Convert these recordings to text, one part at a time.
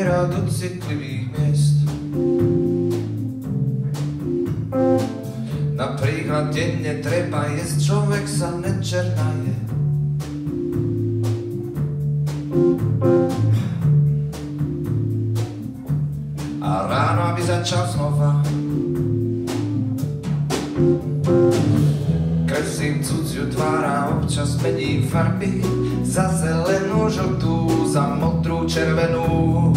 dopiera do citlivých miest. Napríklad denne treba jesť, človek sa nečernaje. A ráno, aby začal znova, kreslím cudziu tvár a občas mením farby, za zelenú, žltú, za modrú, červenú.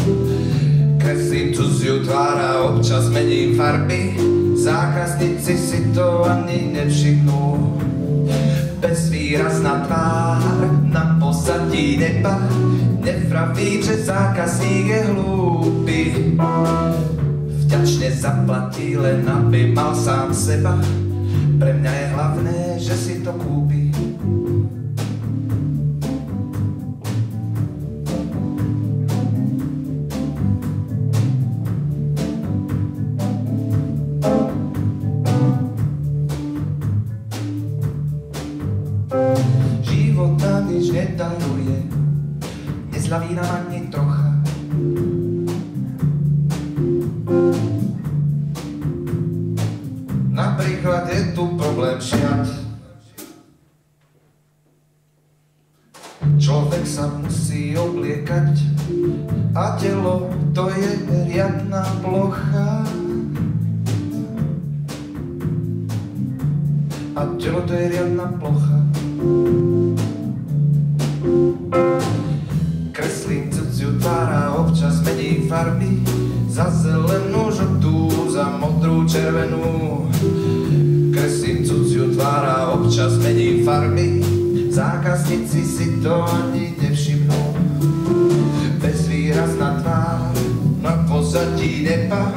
Kreslím cudziu tvár a občas mením farby, zákazníci si to ani nevšimnú. Bezvýrazná tvár na pozadí neba nevraví, že zákazník je hlúpy. Vďačne zaplatí, len aby mal sám seba. Pre mňa je hlavné, že si to kúpi. Život nám nič nedaruje, nezľaví nám ani trocha. Napríklad je tu problém šiat. Človek sa musí obliekať a telo to je riadna plocha. A telo to je riadna plocha. Kreslím cudziu tvár a občas mením farby, za zelenú, žltú, za modrú, červenú. Kreslím cudziu tvár a občas mením farby, zákazníci si to ani nevšimnú. Bezvýrazná tvár na pozadí neba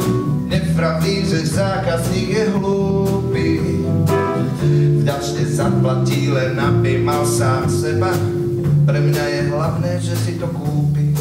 nevraví, že zákazník je hlúpy. Vďačne zaplatí, len aby mal sám seba. Pre mňa je hlavné, že si to kúpi.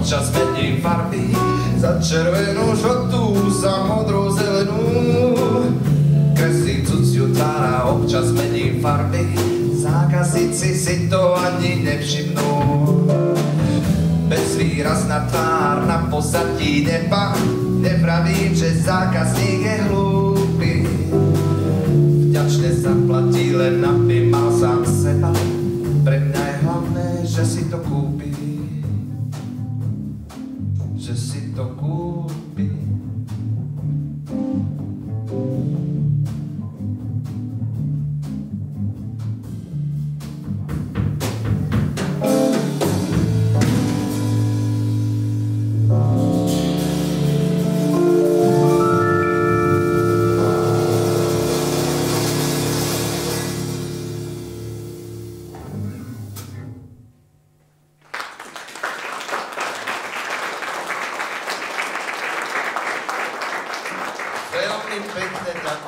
Občas mením farby, za červenú, žltú, za modrú, zelenú. Kreslím cudziu tvár a občas mením farby, zákazníci si to ani nevšimnú. Bezvýrazná tvár na pozadí neba nevravím, že zákazník je hlúpy. Vďačne zaplatí, len aby mal sám seba. Pre mňa je hlavné, že si to kúpi. Že si to kúpi. Veľmi pekne ďakujem.